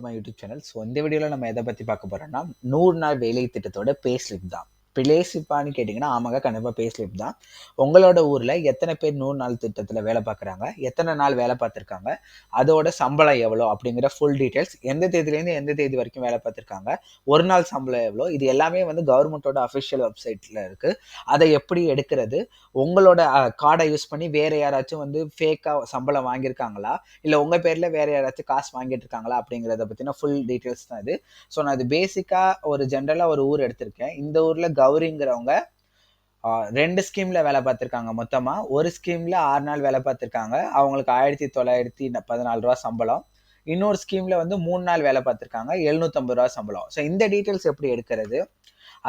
My YouTube channel. So இந்த வீடியோவில் நம்ம எதை பற்றி பார்க்க போகிறோம்னா 100 நாள் வேலை திட்டத்தோட பே ஸ்லிப் தான். பே ஸ்லிப்பான்னு கேட்டிங்கன்னா ஆமாங்க, கண்டிப்பாக பே ஸ்லிப் தான். உங்களோட ஊரில் எத்தனை பேர் 100 நாள் திட்டத்தில் வேலை பார்க்குறாங்க, எத்தனை நாள் வேலை பார்த்துருக்காங்க, அதோட சம்பளம் எவ்வளோ அப்படிங்கிற ஃபுல் டீட்டெயில்ஸ், எந்த தேதியிலேருந்து எந்த தேதி வரைக்கும் வேலை பார்த்துருக்காங்க, ஒரு நாள் சம்பளம் எவ்வளோ, இது எல்லாமே வந்து கவர்மெண்ட்டோட அஃபிஷியல் வெப்சைட்டில் இருக்குது. அதை எப்படி எடுக்கிறது, உங்களோட கார்டை யூஸ் பண்ணி வேறு யாராச்சும் வந்து ஃபேக்காக சம்பளம் வாங்கியிருக்காங்களா, இல்லை உங்கள் பேரில் வேறு யாராச்சும் காசு வாங்கிட்டு இருக்காங்களா அப்படிங்கிறத பற்றின ஃபுல் டீட்டெயில்ஸ் தான் இது. ஸோ நான் இது பேசிக்காக ஒரு ஜென்ரலாக ஒரு ஊர் எடுத்திருக்கேன். இந்த ஊரில் கௌரிங்கிறவங்க 2 ஸ்கீமில் வேலை பார்த்துருக்காங்க. மொத்தமாக ஒரு ஸ்கீமில் 6 நாள் வேலை பார்த்துருக்காங்க. அவங்களுக்கு 1914 ரூபா சம்பளம். இன்னொரு ஸ்கீமில் வந்து 3 நாள் வேலை பார்த்துருக்காங்க, 750 ரூபா சம்பளம். ஸோ இந்த டீட்டெயில்ஸ் எப்படி எடுக்கிறது,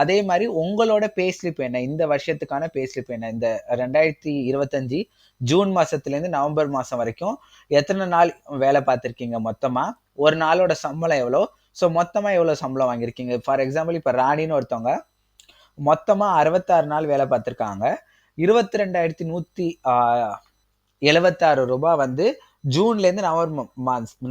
அதே மாதிரி உங்களோட பே ஸ்லிப் என்ன, இந்த வருஷத்துக்கான பே ஸ்லிப் என்ன, இந்த 2025 ஜூன் மாதத்துலேருந்து நவம்பர் மாதம் வரைக்கும் எத்தனை நாள் வேலை பார்த்துருக்கீங்க, மொத்தமாக ஒரு நாளோட சம்பளம் எவ்வளோ, ஸோ மொத்தமாக எவ்வளோ சம்பளம் வாங்கியிருக்கீங்க. ஃபார் எக்ஸாம்பிள் இப்போ ராணின்னு ஒருத்தவங்க மொத்தமாக 66 நாள் வேலை பார்த்துருக்காங்க. 22,176 ரூபாய் வந்து ஜூன்லேருந்து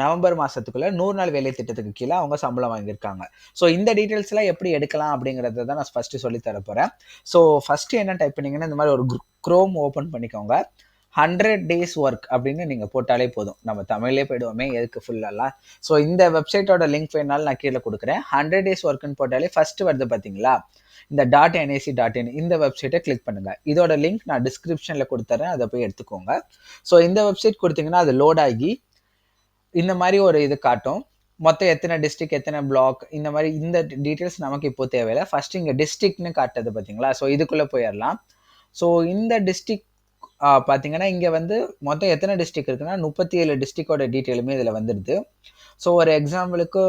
நவம்பர் மாதத்துக்குள்ள 100 நாள் வேலை திட்டத்துக்கு கீழே அவங்க சம்பளம் வாங்கியிருக்காங்க. ஸோ இந்த டீட்டெயில்ஸ்லாம் எப்படி எடுக்கலாம் அப்படிங்கிறத தான் நான் ஃபஸ்ட்டு சொல்லி தர போகிறேன். ஸோ ஃபஸ்ட்டு என்ன டைப் பண்ணிங்கன்னா, இந்த மாதிரி ஒரு க்ரோம் ஓப்பன் பண்ணிக்கோங்க. 100 days ஒர்க் அப்படின்னு நீங்கள் போட்டாலே போதும். நம்ம தமிழ்லேயே போயிடுவோமே, எதுக்கு ஃபுல்லெல்லாம். ஸோ இந்த வெப்சைட்டோட லிங்க் வேணாலும் நான் கீழே கொடுக்குறேன். 100 days ஒர்க்குன்னு போட்டாலே ஃபஸ்ட்டு வருது பார்த்தீங்களா, இந்த .nac.in இந்த வெப்சைட்டை கிளிக் பண்ணுங்கள். இதோட லிங்க் நான் டிஸ்கிரிப்ஷனில் கொடுத்துறேன், அதை போய் எடுத்துக்கோங்க. ஸோ இந்த வெப்சைட் கொடுத்தீங்கன்னா அது லோட் ஆகி இந்த மாதிரி ஒரு இது காட்டும். மொத்தம் எத்தனை டிஸ்ட்ரிக்ட், எத்தனை பிளாக், இந்த மாதிரி இந்த டீட்டெயில்ஸ் நமக்கு இப்போ தேவையில்லை. ஃபஸ்ட்டு இங்கே டிஸ்ட்ரிக்ட்னு காட்டுது பார்த்தீங்களா, ஸோ இதுக்குள்ளே போயிடலாம். ஸோ இந்த டிஸ்ட்ரிக்ட் பார்த்தீங்கன்னா இங்கே வந்து மொத்தம் எத்தனை டிஸ்ட்ரிக்ட் இருக்குன்னா 37 டிஸ்ட்ரிக்டோட டீட்டெயிலுமே இதில் வந்துடுது. ஸோ ஒரு எக்ஸாம்பிளுக்கு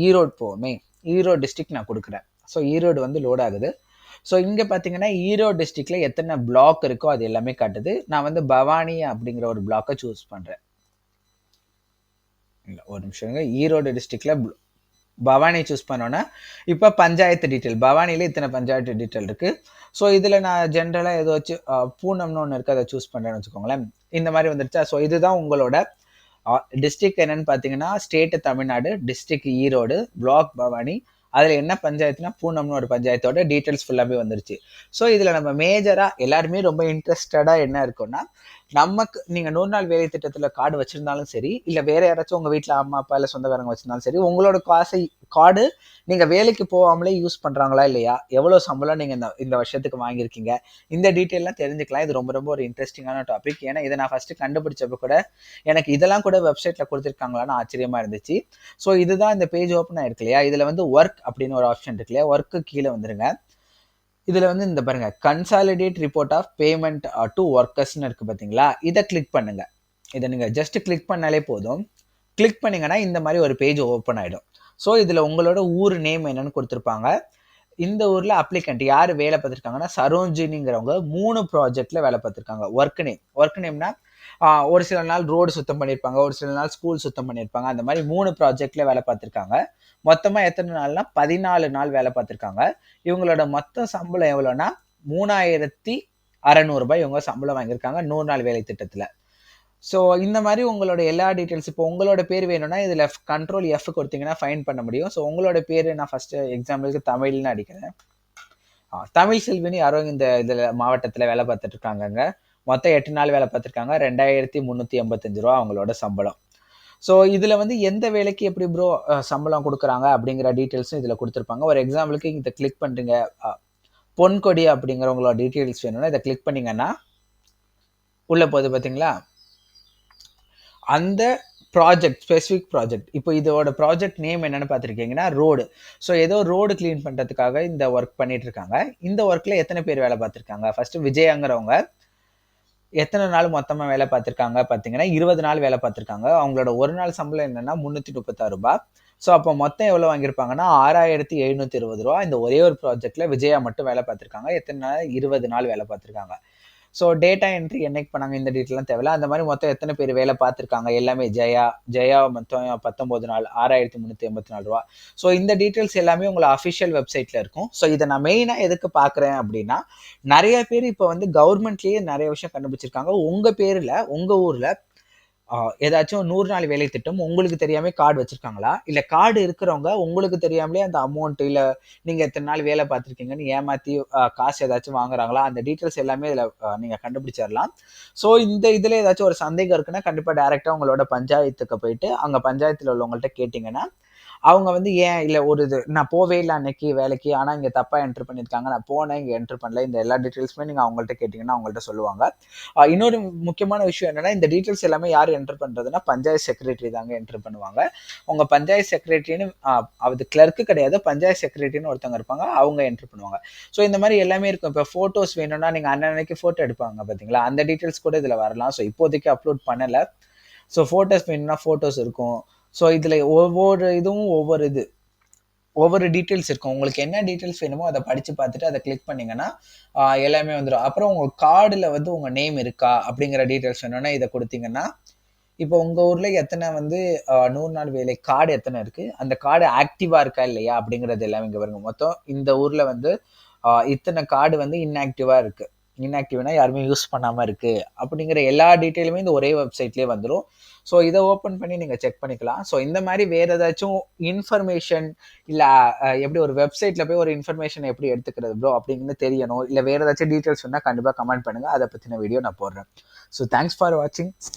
ஈரோடு போவோமே, ஈரோடு டிஸ்ட்ரிக்ட் நான் கொடுக்குறேன். ஸோ ஈரோடு வந்து லோட் ஆகுது. ஸோ இங்கே பார்த்தீங்கன்னா ஈரோடு டிஸ்ட்ரிக்டில் எத்தனை பிளாக் இருக்கோ அது எல்லாமே காட்டுது. நான் வந்து பவானி அப்படிங்கிற ஒரு பிளாக்கை சூஸ் பண்ணுறேன். இல்லை ஒரு நிமிஷங்க, ஈரோடு டிஸ்ட்ரிக்டில் பவானி சூஸ் பண்ணோன்னா இப்போ பஞ்சாயத்து டீட்டெயில், பவானியில் இத்தனை பஞ்சாயத்து டீட்டெயில் இருக்குது. ஸோ இதில் நான் ஜென்ரலாக ஏதாச்சும் பூனம்னு ஒன்று இருக்குது, அதை சூஸ் பண்ணுறேன்னு வச்சுக்கோங்களேன். இந்த மாதிரி வந்துருச்சா. ஸோ இதுதான் உங்களோட டிஸ்ட்ரிக்ட் என்னன்னு பார்த்தீங்கன்னா, state Tamil Nadu, district Erode, black Bhavani, அதில் என்ன பஞ்சாயத்துனா பூனம்னு ஒரு பஞ்சாயத்தோட டீட்டெயில்ஸ் ஃபுல்லாகவே வந்துருச்சு. ஸோ இதில் நம்ம மேஜராக எல்லாருமே ரொம்ப இன்ட்ரெஸ்டடாக என்ன இருக்குன்னா, நமக்கு நீங்கள் 100 நாள் வேலை திட்டத்தில் கார்டு வச்சுருந்தாலும் சரி, இல்லை வேறு யாராச்சும் உங்கள் வீட்டில் அம்மா அப்பா இல்லை சொந்தக்காரங்க வச்சுருந்தாலும் சரி, உங்களோட கார்டு நீங்கள் வேலைக்கு போகாமலே யூஸ் பண்ணுறாங்களா இல்லையா, எவ்வளோ சம்பளம் நீங்கள் இந்த வருஷத்துக்கு வாங்கியிருக்கீங்க, இந்த டீட்டெயிலாம் தெரிஞ்சுக்கலாம். இது ரொம்ப ரொம்ப ஒரு இன்ட்ரெஸ்டிங்கான டாபிக். ஏன்னா இதை நான் ஃபஸ்ட்டு கண்டுபிடிச்சப்போ கூட எனக்கு இதெல்லாம் கூட வெப்சைட்டில் கொடுத்துருக்காங்களான்னு ஆச்சரியமாக இருந்துச்சு. ஸோ இதுதான் இந்த பேஜ் ஓப்பன் ஆயிருக்கு இல்லையா, இதில் வந்து ஒர்க் அப்படின்னு ஒரு ஆப்ஷன் இருக்கு இல்லையா, ஒர்க்கு கீழே வந்துருங்க. இதில் வந்து இந்த பாருங்க, consolidate report of payment to ஒர்க்கர்ஸ்னு இருக்குது பார்த்தீங்களா, இதை கிளிக் பண்ணுங்கள். இதை நீங்கள் ஜஸ்ட் கிளிக் பண்ணாலே போதும். கிளிக் பண்ணிங்கன்னா இந்த மாதிரி ஒரு பேஜ் ஓப்பன் ஆகிடும். ஸோ இதில் உங்களோட ஊர் நேம் என்னன்னு கொடுத்துருப்பாங்க. இந்த ஊரில் அப்ளிகண்ட் யார் வேலை பார்த்துருக்காங்கன்னா சரோஜினிங்கிறவங்க 3 ப்ராஜெக்டில் வேலை பார்த்துருக்காங்க. ஒர்க் நேம்னா ஒரு சில நாள் ரோடு சுத்தம் பண்ணியிருப்பாங்க, ஒரு சில நாள் ஸ்கூல் சுத்தம் பண்ணியிருப்பாங்க, அந்த மாதிரி 3 ப்ராஜெக்டில் வேலை பார்த்துருக்காங்க. மொத்தமாக எத்தனை நாள்னா 14 நாள் வேலை பார்த்துருக்காங்க. இவங்களோட மொத்த சம்பளம் எவ்வளோன்னா 3600 ரூபாய் இவங்க சம்பளம் வாங்கியிருக்காங்க 100 நாள் வேலை திட்டத்தில். ஸோ இந்த மாதிரி உங்களோட எல்லா டீட்டெயில்ஸ், இப்போ உங்களோட பேர் வேணும்னா இதில் கண்ட்ரோல் F கொடுத்தீங்கன்னா ஃபைன் பண்ண முடியும். ஸோ உங்களோட பேர் நான் ஃபஸ்ட்டு எக்ஸாம்பிளுக்கு தமிழ்னு அடிக்கிறேன். தமிழ் செல்வினி யாரோ இந்த இதில் மாவட்டத்தில் வேலை பார்த்துட்டு இருக்காங்கங்க. மொத்தம் 8 நாள் வேலை பார்த்துருக்காங்க. 2385 ரூபா அவங்களோட சம்பளம். ஸோ இதில் வந்து எந்த வேலைக்கு எப்படி ப்ரோ சம்பளம் கொடுக்குறாங்க அப்படிங்கிற டீட்டெயில்ஸும் இதில் கொடுத்துருப்பாங்க. ஒரு எக்ஸாம்பிளுக்கு இதை கிளிக் பண்ணுறீங்க, பொன்கொடி அப்படிங்கிறவங்களோட டீட்டெயில்ஸ் வேணும்னா இதை கிளிக் பண்ணிங்கன்னா உள்ளே போகுது பார்த்தீங்களா, அந்த ப்ராஜெக்ட் ஸ்பெசிஃபிக் ப்ராஜெக்ட். இப்போ இதோட ப்ராஜெக்ட் நேம் என்னென்னு பார்த்துருக்கீங்கன்னா ரோடு. ஸோ ஏதோ ரோடு க்ளீன் பண்ணுறதுக்காக இந்த ஒர்க் பண்ணிட்டு இருக்காங்க. இந்த ஒர்க்கில் எத்தனை பேர் வேலை பார்த்துருக்காங்க, ஃபஸ்ட்டு விஜயாங்கிறவங்க எத்தனை நாள் மொத்தமாக வேலை பார்த்துருக்காங்க பார்த்தீங்கன்னா 20 நாள் வேலை பார்த்துருக்காங்க. அவங்களோட ஒரு நாள் சம்பளம் என்னென்னா 336 ரூபா. ஸோ அப்போ மொத்தம் எவ்வளோ வாங்கியிருப்பாங்கன்னா 6720 ரூபா. இந்த ஒரே ஒரு ப்ராஜெக்டில் விஜயா மட்டும் வேலை பார்த்துருக்காங்க. எத்தனை நாள், 20 நாள் வேலை பார்த்துருக்காங்க. ஸோ டேட்டா என்ட்ரி என்னைக்கு பண்ணாங்க இந்த டீட்டெயிலாம் தேவையில்ல. அந்த மாதிரி மொத்தம் எத்தனை பேர் வேலை பார்த்துருக்காங்க எல்லாமே ஜெயா மொத்தம் 19 நாள் 6384 ரூபா. ஸோ இந்த டீட்டெயில்ஸ் எல்லாமே உங்களை அஃபிஷியல் வெப்சைட்டில் இருக்கும். ஸோ இதை நான் மெயினாக எதுக்கு பார்க்குறேன் அப்படின்னா, நிறைய பேர் இப்போ வந்து கவர்மெண்ட்லேயே நிறைய விஷயம் கண்டுபிடிச்சிருக்காங்க. உங்கள் பேரில் உங்கள் ஊரில் ஏதாச்சும் 100 நாள் வேலை திட்டம் உங்களுக்கு தெரியாம கார்டு வச்சிருக்காங்களா? இல்ல கார்டு இருக்கிறவங்க உங்களுக்கு தெரியாமலே அந்த அமௌண்ட் இல்ல நீங்க இத்தன நாள் வேலை பார்த்துருக்கீங்கன்னு ஏமாத்தி காசு ஏதாச்சும் வாங்குறாங்களா? அந்த டீட்டெயில்ஸ் எல்லாமே இதுல நீங்க கண்டுபிடிச்சிரலாம். ஸோ இந்த இதுல ஏதாச்சும் ஒரு சந்தேகம் இருக்குன்னா, கண்டிப்பா டைரக்ட்டா உங்களோட பஞ்சாயத்துக்கு போயிட்டு, அங்க பஞ்சாயத்துல உள்ளவங்கள்ட்ட கேட்டீங்கன்னா, அவங்க வந்து ஏன் இல்ல ஒரு இது நான் போவே இல்ல அன்னைக்கு வேலைக்கு. ஆனா இங்க தப்பா என்டர் பண்ணியிருக்காங்க. நான் போனேன், இங்க என்டர் பண்ணல. இந்த எல்லா டீட்டெயில்ஸுமே நீங்க அவங்கள்ட்ட கேட்டீங்கன்னா, அவங்கள்ட்ட சொல்லுவாங்க. இன்னொரு முக்கியமான விஷயம் என்னன்னா, இந்த டீட்டெயில்ஸ் எல்லாமே யார் என்டர் பண்றதுன்னா, பஞ்சாயத்து செக்ரட்டரி தாங்க என்டர் பண்ணுவாங்க. உங்க பஞ்சாயத்து செக்ரட்டரின்னு அது கிளர்க்கு கிடையாது. பஞ்சாயத்து செக்ரட்டரின்னு ஒருத்தவங்க இருப்பாங்க. அவங்க என்டர் பண்ணுவாங்க. ஸோ இந்த மாரி எல்லாமே இருக்கும். இப்ப ஃபோட்டோஸ் வேணும்னா, நீங்க அன்னன்னைக்கு ஃபோட்டோ எடுப்பாங்க பார்த்தீங்களா? அந்த டீட்டெயில்ஸ் கூட இதுல வரலாம். ஸோ இப்போதைக்கு அப்லோட் பண்ணல. ஸோ ஃபோட்டோஸ் வேணும்னா ஃபோட்டோஸ் இருக்கும். ஸோ இதுல ஒவ்வொரு இதுவும் ஒவ்வொரு டீட்டெயில்ஸ் இருக்கும். உங்களுக்கு என்ன டீட்டெயில்ஸ் வேணுமோ அத படிச்சு பார்த்துட்டு அத கிளிக் பண்ணீங்கன்னா, எல்லாமே வந்துரும். அப்புறம் உங்க கார்டுல வந்து உங்க நேம் இருக்கா? அப்படிங்கிற டீட்டெயில்ஸ் வேணும்னா இத குடுத்தீங்கன்னா, இப்போ உங்க ஊர்ல எத்தன வந்து 100 நாள் வேலை கார்டு எத்தன இருக்கு? அந்த கார்டு ஆக்டிவா இருக்கா இல்லையா? அப்படிங்கிறது எல்லாமே இங்க வருங்க. மொத்தம் இந்த ஊர்ல வந்து இத்தன கார்டு வந்து இன்ஆக்டிவா இருக்கு. இன்ஆக்டிவ்னா யாருமே யூஸ் பண்ணாம இருக்கு. அப்படிங்கிற எல்லா டீட்டெயிலுமே இந்த ஒரே வெப்சைட்லயே வந்துரும். ஸோ இத ஓப்பன் பண்ணி நீங்க செக் பண்ணிக்கலாம். ஸோ இந்த மாரி வேற ஏதாச்சும் இன்ஃபர்மேஷன் இல்ல எப்படி ஒரு வெப்சைட்ல போய் ஒரு இன்ஃபர்மேஷன் எப்படி எடுத்துக்கிறது ப்ரோ அப்படின்னு தெரியணும். இல்ல வேற ஏதாச்சும் டீட்டெயில்ஸ் வேணா கண்டிப்பா கமெண்ட் பண்ணுங்க. அத பத்தின வீடியோ நான் போடுறேன். ஸோ தேங்க்ஸ் ஃபார் வாட்சிங்.